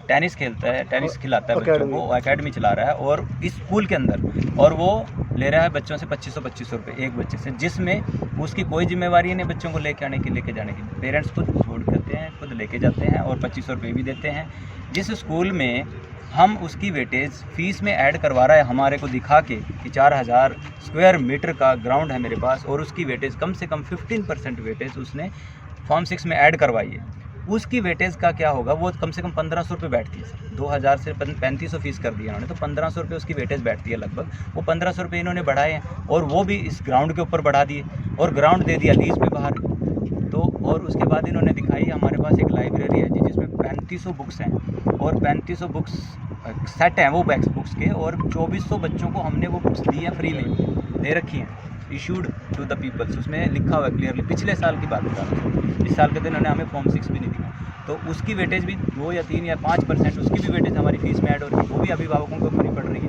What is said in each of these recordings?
Tennis खेलता है, tennis खिलाता है बच्चों को, एकेडमी चला रहा है और इस स्कूल के अंदर, और वो ले रहा है बच्चों से 2500 रुपये एक बच्चे से, जिसमें उसकी कोई जिम्मेवारी नहीं बच्चों को लेके आने की, लेके जाने की। पेरेंट्स खुद छोड़ करते हैं, खुद लेके जाते हैं और 2500 रुपये भी देते हैं। जिस स्कूल में हम उसकी वेटेज फ़ीस में ऐड करवा रहा है हमारे को दिखा के कि 4000 स्क्वायर मीटर का ग्राउंड है मेरे पास और उसकी वेटेज कम से कम 15% वेटेज उसने फॉर्म 6 में ऐड करवाई है, उसकी वेटेज का क्या होगा? वो कम से कम 1500 रुपये बैठती है सर। 2000 से 3500 फीस कर दिया उन्होंने, तो 1500 रुपये उसकी वेटेज बैठती है लगभग। वो 1500 रुपये इन्होंने बढ़ाए हैं और वो भी इस ग्राउंड के ऊपर बढ़ा दिए और ग्राउंड दे दिया लीज पे बाहर। तो और उसके बाद इन्होंने दिखाई हमारे पास एक लाइब्रेरी है जिसमें 3500 बुक्स हैं और 3500 बुक्स सेट हैं वो बुक्स के, और 2400 बच्चों को हमने वो बुक्स दी हैं, फ्री में दे रखी हैं, इशूड टू द पीपल्स। उसमें लिखा हुआ है क्लियरली, पिछले साल की बात बता रहा हूँ, इस साल के दिन उन्होंने हमें फॉर्म 6 भी नहीं दिया। तो उसकी वेटेज भी 2 या 3 या 5% उसकी भी वेटेज हमारी फ़ीस में ऐड हो रही है, वो भी अभिभावकों के ऊपर ही पड़ रही है।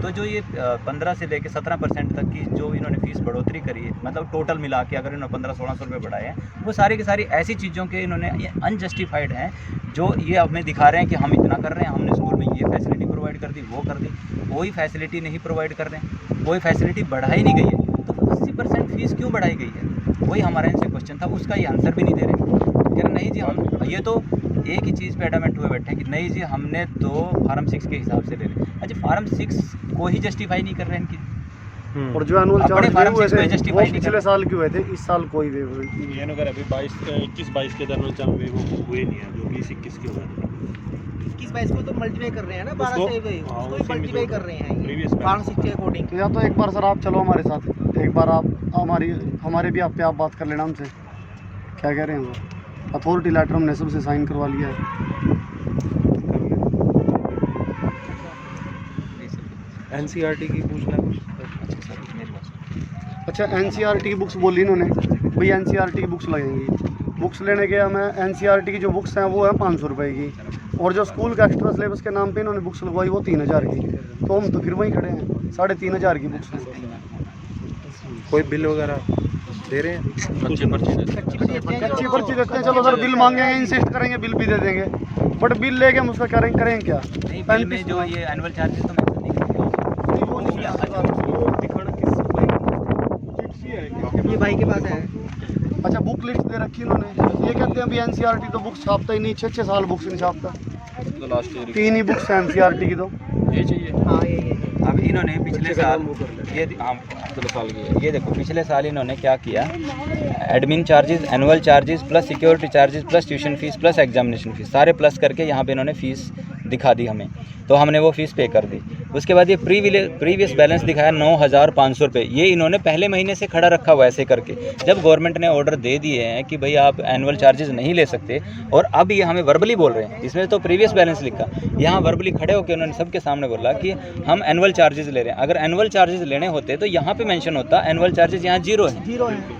तो जो ये 15 से लेकर 17% तक की जो इन्होंने फ़ीस बढ़ोतरी करी है, मतलब टोटल मिला के अगर इन्होंने 1500-1600 रुपये बढ़ाए हैं, वो सारी की सारी ऐसी चीज़ों के इन्होंने ये अनजस्टिफाइड हैं जो ये हमें दिखा रहे हैं कि हम इतना कर रहे हैं, हमने स्कूल में ये फैसिलिटी प्रोवाइड कर दी, वो कर दी। कोई फैसिलिटी नहीं प्रोवाइड कर रहे हैं, कोई फैसिलिटी बढ़ाई नहीं गई है, तो 80% फ़ीस क्यों बढ़ाई गई है? वही हमारा इनसे क्वेश्चन था, उसका ये आंसर भी नहीं दे रहे। कह रहे नहीं जी हम ये तो एक ही चीज़ पे एडामेंट हुए बैठे हैं कि नहीं जी हमने तो फार्म 6 के हिसाब से ले रहे हैं। अच्छा, फार्म 6 को ही जस्टिफाई नहीं कर रहे हैं इनकी, और जो एनुअल चार्ज फार्म 6 को वो जस्टिफाई नहीं पिछले साल क्यों हुए थे, इस साल कोई भी ये अगर अभी 21-22 के दरमियान चालू हुए वो हुए नहीं है, जो 20-21 के हुए थे। 21-22 को तो मल्टीप्लाई कर रहे हैं ना, 12 से उसको भी मल्टीप्लाई कर रहे हैं प्रीवियस फार्म 6 के अकॉर्डिंग। या तो एक बार सर आप चलो हमारे साथ, एक बार आप हमारे भी आप पे आप बात कर लेना हमसे, क्या कह रहे हैं वो अथॉरिटी लेटर हमने सबसे साइन करवा लिया है। एनसीईआरटी की पूछना है। अच्छा, एनसीईआरटी की बुक्स बोली इन्होंने, भाई एनसीईआरटी की बुक्स लगेंगी। बुक्स लेने के हमें एनसीईआरटी की जो बुक्स हैं वो है 500 रुपये की, और जो स्कूल का एक्स्ट्रा सिलेबस के नाम पे इन्होंने बुक्स लगवाई वो 3000 की। तो हम तो फिर वहीं खड़े हैं, 3500 की बुक्स हैं। कोई बिल वगैरह दे रहे हैं? कच्ची पर्ची देते हैं, चलो सर बिल मांगेंगे, इंसिस्ट करेंगे, बिल भी दे देंगे, बट बिल लेके हम उसका करेंगे क्या? नहीं, बिल में जो ये एनुअल चार्जेस तो मेंशन नहीं करते। ये भाई के पास है। अच्छा, बुक लिस्ट दे रखी इन्होंने, ये कहते हैं अभी एनसीईआरटी तो बुक्स छापता ही नहीं, 6 साल बुक्स नहीं छापता, तो लास्ट ईयर 3 ही बुक्स हैं एनसीईआरटी की। तो ये चाहिए। हाँ ये अब इन्होंने पिछले साल ये देखो पिछले साल इन्होंने क्या किया, admin charges, annual charges plus security charges plus tuition fees plus examination fees, सारे प्लस करके यहाँ पे इन्होंने फ़ीस दिखा दी हमें, तो हमने वो फ़ीस पे कर दी। उसके बाद ये प्रीवियस बैलेंस दिखाया 9500 रुपये, ये इन्होंने पहले महीने से खड़ा रखा हुआ ऐसे करके, जब गवर्नमेंट ने ऑर्डर दे दिए हैं कि भाई आप एनुअल चार्जेस नहीं ले सकते, और अब ये हमें वर्बली बोल रहे हैं, इसमें तो प्रीवियस बैलेंस लिखा, यहाँ वर्बली खड़े होकर उन्होंने सबके सामने बोला कि हम एनुअल चार्जेस ले रहे हैं। अगर एनुअल चार्जेस लेने होते तो यहाँ पे मेंशन होता एनुअल चार्जेस यहाँ 0 है,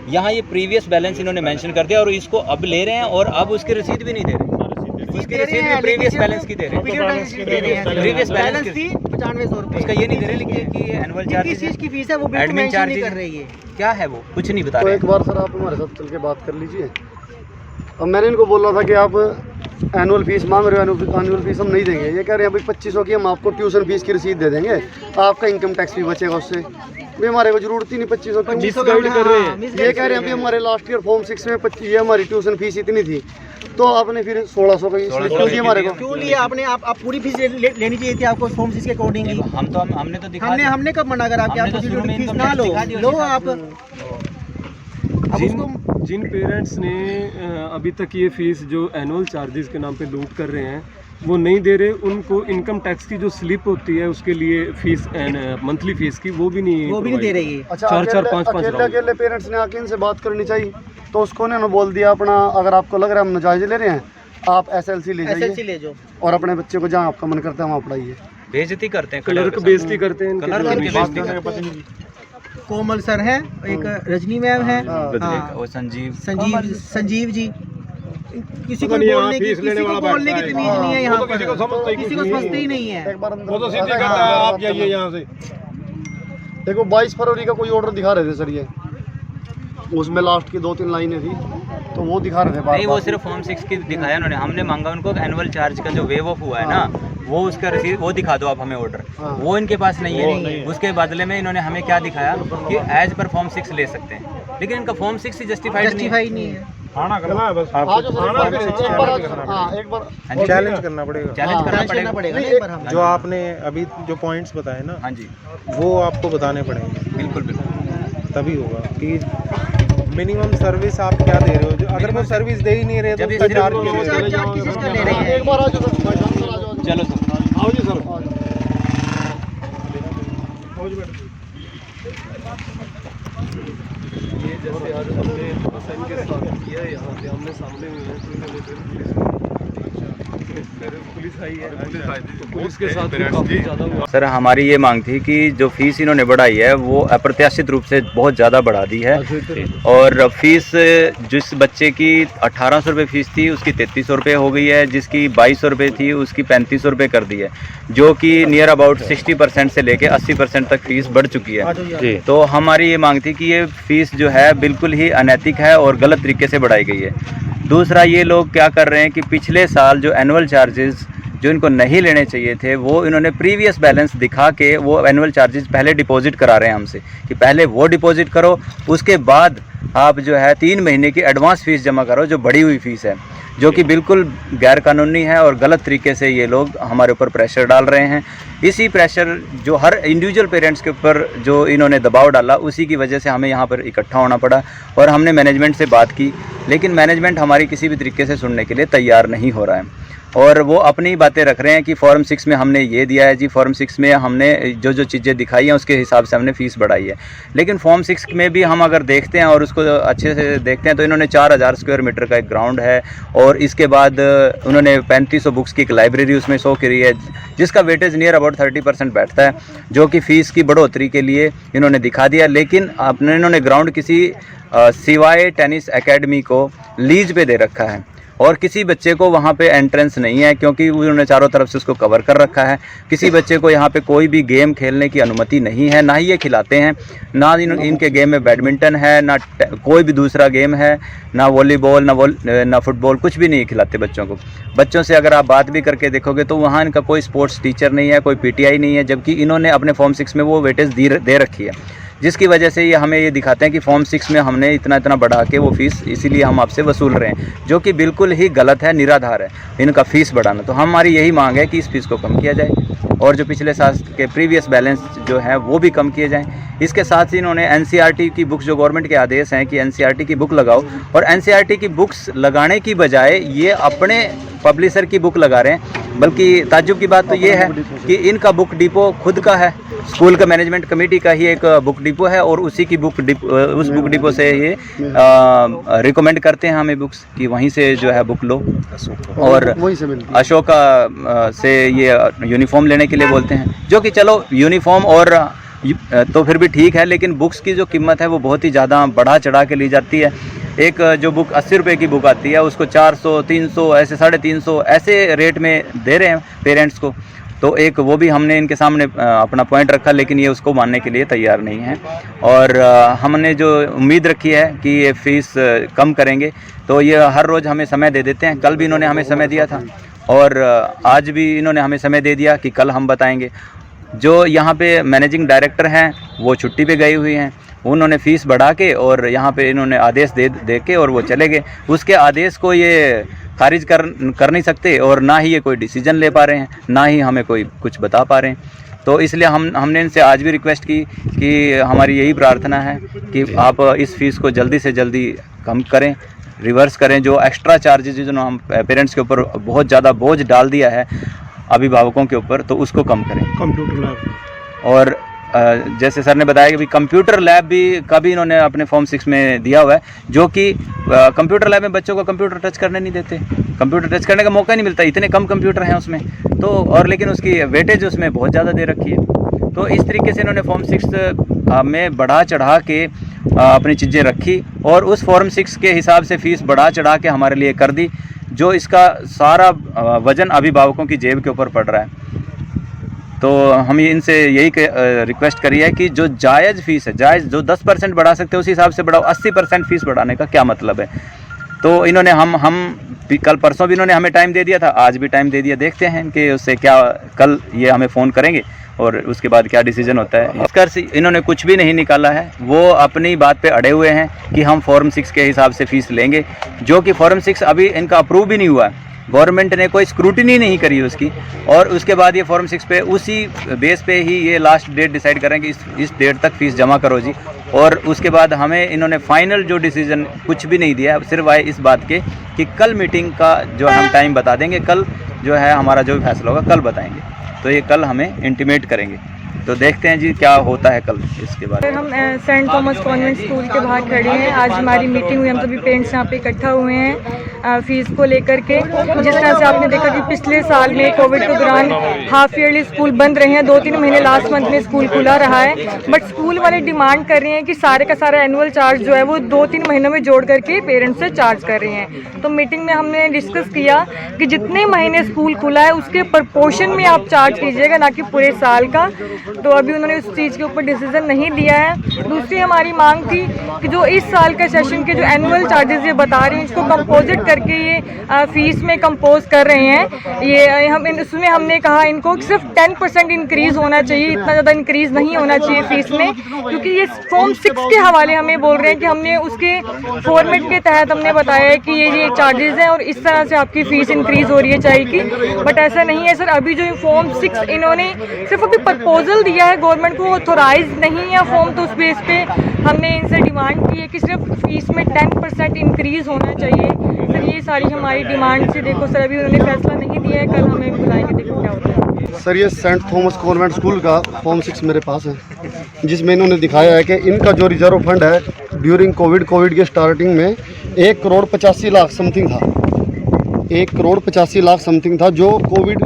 यहाँ ये प्रीवियस बैलेंस इन्होंने मेंशन कर दिया और इसको अब ले रहे हैं, और अब उसकी रसीद भी नहीं दे रहे, उसकी रसीद भी प्रीवियस बैलेंस की दे रहे हैं, प्रीवियस बैलेंस थी 9500 रुपये, उसका ये नहीं दे रहे लिखे कि ये एनुअल चार्जेस चीज़ की फीस है, वो बिल्कुल एडमिन मेंशन नहीं चार्जेस कर रही है, क्या है वो कुछ नहीं बता तो रहे। एक बार सर आप हमारे साथ चल के बात कर लीजिए। अब मैंने इनको बोला था कि आप एनुअल फीस मांग रहे हो, एनुअल फीस हम नहीं देंगे। ये कह रहे हैं भाई 2500 की हम आपको ट्यूशन फीस की रसीद दे देंगे, आपका इनकम टैक्स भी बचेगा उससे। भाई हमारे को जरूरत ही नहीं 2500 की, मिसगाइड कर रहे हैं। ये कह रहे हैं अभी हमारे लास्ट ईयर फॉर्म 6 में ये हमारी ट्यूशन फीस इतनी थी, तो आपने फिर 1600 का क्यों दिया हमारे को? क्यों लिया आपने? आप पूरी फीस लेनी चाहिए थी आपको फॉर्म 6 के अकॉर्डिंग ही। हमने तो दिखा हमने कब मना करा कि आप फीस ना लो आप। जिन पेरेंट्स ने अभी तक ये फीस जो एनुअल चार्जेस के नाम पे लूट कर रहे हैं वो नहीं दे रहे, उनको इनकम टैक्स की जो स्लिप होती है उसके लिए फीस मंथली फीस की वो भी नहीं दे रही है। अच्छा, 4-4-5-5 अकेले पेरेंट्स ने आके इनसे बात करनी चाहिए, तो उसको ने बोल दिया अपना अगर आपको लग रहा है हम नाजायज ले रहे हैं आप SLC ले जाइए और अपने बच्चे को जहाँ आपका मन करता है वहाँ पढ़ाइए। बेइज्जती करते हैं, क्लर्क बेइज्जती करते हैं, कोमल सर हैं, एक रजनी मैम है, एक वो संजीव जी। किसी को बोलने की तमीज नहीं है यहाँ पर, किसी को समझते ही नहीं है। एक बार वो तो सीधे कहता है आप जाइए यहाँ से। देखो 22 फरवरी का कोई ऑर्डर दिखा रहे थे सर, ये उसमें लास्ट की 2-3 लाइनें थी तो वो दिखा रहे थे नहीं, वो सिर्फ फॉर्म 6 की दिखाया उन्होंने। हमने मांगा उनको एनुअल चार्ज का जो वेव ऑफ हुआ है ना, वो उसका रसीद वो दिखा दो आप हमें ऑर्डर। वो इनके पास नहीं है। उसके बदले में इन्होंने हमें क्या दिखाया कि एज पर फॉर्म 6 ले सकते हैं, लेकिन इनका फॉर्म 6 ही जस्टिफाइड नहीं है। खाना करना है बस, एक बार चैलेंज करना पड़ेगा, चैलेंज करना पड़ेगा एक बार हम जो आपने अभी जो पॉइंट्स बताए ना, हाँ जी, वो आपको बताने पड़ेंगे, बिल्कुल बिल्कुल। तभी होगा कि मिनिमम सर्विस आप क्या दे रहे हो। जो अगर वो सर्विस दे ही नहीं रहे तो उसका चार्ज क्यों ले रहे हो? किस चीज़ का ले रहे हैं? एक बार आ जाओ सर, चलो सर, आओ जी सर। ये जैसे आज हमने हसन के साथ किया है, यहाँ पे हमने सामने हुए हैं, पुलिस आई है, तो पुलिस के साथ भी काफ़ी ज़्यादा हुआ। सर हमारी ये मांग थी कि जो फीस इन्होंने बढ़ाई है वो अप्रत्याशित रूप से बहुत ज़्यादा बढ़ा दी है। और फीस जिस बच्चे की 1800 रुपये फीस थी उसकी 3300 रुपये हो गई है, जिसकी 2200 रुपये थी उसकी 3500 रुपये कर दी है, जो कि नियर अबाउट 60% से लेके 80% तक फीस बढ़ चुकी है जी। तो हमारी ये मांग थी कि ये फीस जो है बिल्कुल ही अनैतिक है और गलत तरीके से बढ़ाई गई है। दूसरा, ये लोग क्या कर रहे हैं कि पिछले साल जो एनुअल चार्जेस जो इनको नहीं लेने चाहिए थे वो इन्होंने प्रीवियस बैलेंस दिखा के वो एनुअल चार्जेस पहले डिपॉजिट करा रहे हैं हमसे कि पहले वो डिपॉजिट करो, उसके बाद आप जो है 3 महीने की एडवांस फीस जमा करो जो बढ़ी हुई फीस है, जो कि बिल्कुल गैर कानूनी है और गलत तरीके से ये लोग हमारे ऊपर प्रेशर डाल रहे हैं। इसी प्रेशर जो हर इंडिविजुअल पेरेंट्स के ऊपर जो इन्होंने दबाव डाला, उसी की वजह से हमें यहाँ पर इकट्ठा होना पड़ा और हमने मैनेजमेंट से बात की, लेकिन मैनेजमेंट हमारी किसी भी तरीके से सुनने के लिए तैयार नहीं हो रहा है और वो अपनी बातें रख रहे हैं कि फॉर्म 6 में हमने ये दिया है जी, फॉर्म 6 में हमने जो जो चीज़ें दिखाई हैं उसके हिसाब से हमने फ़ीस बढ़ाई है। लेकिन फॉर्म 6 में भी हम अगर देखते हैं और उसको अच्छे से देखते हैं तो इन्होंने 4000 स्क्वायर मीटर का एक ग्राउंड है और इसके बाद उन्होंने 3500 बुक्स की एक लाइब्रेरी उसमें शो करी है, जिसका वेटेज नियर अबाउट 30% बैठता है, जो कि फ़ीस की बढ़ोतरी के लिए इन्होंने दिखा दिया। लेकिन अपने इन्होंने ग्राउंड किसी सिवाय टेनिस एकेडमी को लीज पे दे रखा है और किसी बच्चे को वहाँ पे एंट्रेंस नहीं है क्योंकि उन्होंने चारों तरफ से उसको कवर कर रखा है। किसी बच्चे को यहाँ पे कोई भी गेम खेलने की अनुमति नहीं है, ना ही ये खिलाते हैं, ना इनके गेम में बैडमिंटन है, ना कोई भी दूसरा गेम है, ना वॉलीबॉल ना फुटबॉल, कुछ भी नहीं खिलाते बच्चों को। बच्चों से अगर आप बात भी करके देखोगे तो वहाँ इनका कोई स्पोर्ट्स टीचर नहीं है, कोई PTI नहीं है, जबकि इन्होंने अपने फॉर्म 6 में वो वेटेज दे रखी है, जिसकी वजह से ये हमें ये दिखाते हैं कि फॉर्म 6 में हमने इतना बढ़ा के वो फ़ीस इसीलिए हम आपसे वसूल रहे हैं, जो कि बिल्कुल ही गलत है, निराधार है इनका फ़ीस बढ़ाना। तो हमारी यही मांग है कि इस फ़ीस को कम किया जाए और जो पिछले साल के प्रीवियस बैलेंस जो है वो भी कम किए जाएं। इसके साथ ही इन्होंने NCERT की बुक्स, जो गवर्नमेंट के आदेश हैं कि NCERT की बुक लगाओ, और NCERT की बुक्स लगाने की बजाय ये अपने पब्लिशर की बुक लगा रहे हैं। बल्कि ताज्जुब की बात तो ये है कि इनका बुक डिपो खुद का है, स्कूल का मैनेजमेंट कमेटी का ही एक बुक डिपो है और उसी की उस बुक डिपो से ये रिकमेंड करते हैं हमें बुक्स कि वहीं से जो है बुक लो, और अशोका से ये यूनिफॉर्म लेने के लिए बोलते हैं, जो कि चलो यूनिफॉर्म और तो फिर भी ठीक है, लेकिन बुक्स की जो कीमत है वो बहुत ही ज़्यादा बढ़ा चढ़ा के ली जाती है। एक जो बुक 80 रुपये की बुक आती है उसको 400, 300, ऐसे 350 ऐसे रेट में दे रहे हैं पेरेंट्स को। तो एक वो भी हमने इनके सामने अपना पॉइंट रखा, लेकिन ये उसको मानने के लिए तैयार नहीं है। और हमने जो उम्मीद रखी है कि ये फ़ीस कम करेंगे, तो ये हर रोज़ हमें समय दे देते हैं। कल भी इन्होंने हमें समय दिया था और आज भी इन्होंने हमें समय दे दिया कि कल हम बताएंगे। जो यहाँ पे मैनेजिंग डायरेक्टर हैं वो छुट्टी पे गई हुई हैं, उन्होंने फ़ीस बढ़ा के और यहाँ पे इन्होंने आदेश दे के और वो चले गए। उसके आदेश को ये खारिज कर नहीं सकते और ना ही ये कोई डिसीजन ले पा रहे हैं, ना ही हमें कोई कुछ बता पा रहे हैं। तो इसलिए हमने इनसे आज भी रिक्वेस्ट की कि हमारी यही प्रार्थना है कि आप इस फ़ीस को जल्दी से जल्दी कम करें, रिवर्स करें। जो एक्स्ट्रा चार्जेज जो हम पेरेंट्स के ऊपर बहुत ज़्यादा बोझ डाल दिया है अभिभावकों के ऊपर, तो उसको कम करें। कंप्यूटर लैब और जैसे सर ने बताया कि कंप्यूटर लैब भी कभी इन्होंने अपने फॉर्म 6 में दिया हुआ है, जो कि कंप्यूटर लैब में बच्चों को कंप्यूटर टच करने नहीं देते, कंप्यूटर टच करने का मौका नहीं मिलता, इतने कम कंप्यूटर हैं उसमें तो। और लेकिन उसकी वेटेज उसमें बहुत ज़्यादा दे रखी है। तो इस तरीके से इन्होंने फॉर्म 6 हमें बढ़ा चढ़ा के अपनी चीज़ें रखी और उस फॉर्म 6 के हिसाब से फ़ीस बढ़ा चढ़ा के हमारे लिए कर दी, जो इसका सारा वज़न अभिभावकों की जेब के ऊपर पड़ रहा है। तो हम इनसे यही रिक्वेस्ट करी है कि जो जायज़ फ़ीस है, जायज़ जो 10% बढ़ा सकते हैं उस हिसाब से बढ़ाओ। 80% फ़ीस बढ़ाने का क्या मतलब है? तो इन्होंने हम कल परसों भी इन्होंने हमें टाइम दे दिया था, आज भी टाइम दे दिया। देखते हैं कि उससे क्या, कल ये हमें फ़ोन करेंगे और उसके बाद क्या डिसीजन होता है। इसकर से इन्होंने कुछ भी नहीं निकाला है, वो अपनी बात पे अड़े हुए हैं कि हम फॉर्म 6 के हिसाब से फ़ीस लेंगे, जो कि फॉर्म 6 अभी इनका अप्रूव भी नहीं हुआ है। गवर्नमेंट ने कोई स्क्रूटिनी नहीं करी उसकी, और उसके बाद ये फॉर्म 6 पे उसी बेस पे ही ये लास्ट डेट डिसाइड करेंगे कि इस डेट तक फ़ीस जमा करो जी। और उसके बाद हमें इन्होंने फाइनल जो डिसीजन कुछ भी नहीं दिया, सिर्फ आए इस बात के कि कल मीटिंग का जो हम टाइम बता देंगे, कल जो है हमारा जो भी फैसला होगा कल बताएंगे। तो ये कल हमें इंटीमेट करेंगे, तो देखते हैं जी क्या होता है कल इसके बाद। हम सेंट थॉमस कॉन्वेंट स्कूल के बाहर खड़े हैं। आज हमारी मीटिंग हुई, हम सभी पेरेंट्स यहाँ पे इकट्ठा हुए हैं फ़ीस को लेकर के। जिस तरह से आपने देखा कि पिछले साल में कोविड के दौरान हाफ ईयरली स्कूल बंद रहे हैं, 2-3 महीने लास्ट मंथ में स्कूल खुला रहा है, बट स्कूल वाले डिमांड कर रहे हैं कि सारे का सारा एनुअल चार्ज जो है वो 2-3 महीनों में जोड़ करके पेरेंट्स से चार्ज कर रहे हैं। तो मीटिंग में हमने डिस्कस किया कि जितने महीने स्कूल खुला है उसके प्रपोर्शन में आप चार्ज कीजिएगा, ना कि पूरे साल का। तो अभी उन्होंने उस चीज़ के ऊपर डिसीजन नहीं दिया है। दूसरी हमारी मांग थी कि जो इस साल का सेशन के जो एनुअल चार्जेस ये बता रहे हैं, इसको कंपोजिट करके ये फीस में कंपोज कर रहे हैं। ये हम उसमें हमने कहा इनको कि सिर्फ 10% इंक्रीज़ होना चाहिए, इतना ज़्यादा इंक्रीज़ नहीं होना चाहिए फ़ीस में, क्योंकि ये फॉर्म 6 के हवाले हमें बोल रहे हैं कि हमने उसके फॉर्मेट के तहत हमने बताया है कि ये चार्जेस हैं और इस तरह से आपकी फ़ीस इंक्रीज़ हो रही है चाहे की, बट ऐसा नहीं है सर। अभी जो फॉर्म 6 इन्होंने सिर्फ अभी प्रपोजल दिया है, गवर्नमेंट को ऑथोराइज नहीं है फॉर्म, तो उस बेस पे हमने इनसे डिमांड की है कि सिर्फ फीस में 10% इंक्रीज़ होना चाहिए। सर ये सारी हमारी डिमांड से, देखो सर अभी उन्होंने फैसला नहीं दिया है, कल हमें बुलाएंगे, देखो क्या होता है। सर ये सेंट थॉमस कॉन्वेंट स्कूल का फॉर्म 6 मेरे पास है, जिसमें इन्होंने दिखाया है कि इनका जो रिजर्व फंड है ड्यूरिंग कोविड के स्टार्टिंग में 1,85,00,000 समथिंग था, 1,85,00,000 समथिंग था, जो कोविड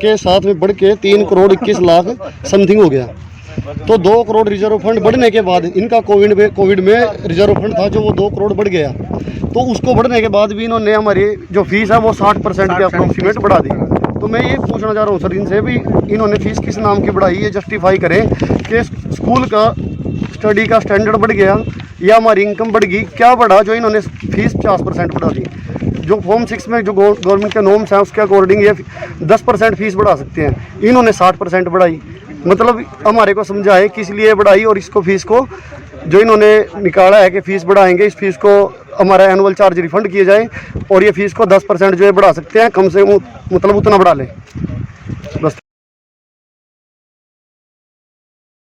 के साथ में बढ़ के 3,21,00,000 समथिंग हो गया। तो 2 करोड़ रिजर्व फंड बढ़ने के बाद इनका कोविड में रिजर्व फंड था जो वो 2 करोड़ बढ़ गया। तो उसको बढ़ने के बाद भी इन्होंने हमारी जो फीस है वो 60% के अप्रोक्सीमेट बढ़ा दी। तो मैं ये पूछना चाह रहा हूँ सर इनसे भी, इन्होंने फीस किस नाम की बढ़ाई, ये जस्टिफाई करें कि स्कूल का स्टडी का स्टैंडर्ड बढ़ गया या हमारी इनकम बढ़ गई, क्या बढ़ा जो इन्होंने फीस 50% बढ़ा दी। जो फॉर्म 6 में जो गवर्नमेंट के नॉर्म्स हैं उसके अकॉर्डिंग ये 10% फीस बढ़ा सकते हैं, इन्होंने 60% बढ़ाई। मतलब हमारे को समझाए किस लिए बढ़ाई, और इसको फीस को जो इन्होंने निकाला है कि फ़ीस बढ़ाएंगे, इस फीस को हमारा एनुअल चार्ज रिफ़ंड किए जाए और ये फ़ीस को 10% जो है बढ़ा सकते हैं, कम से मतलब उतना बढ़ा लें बस।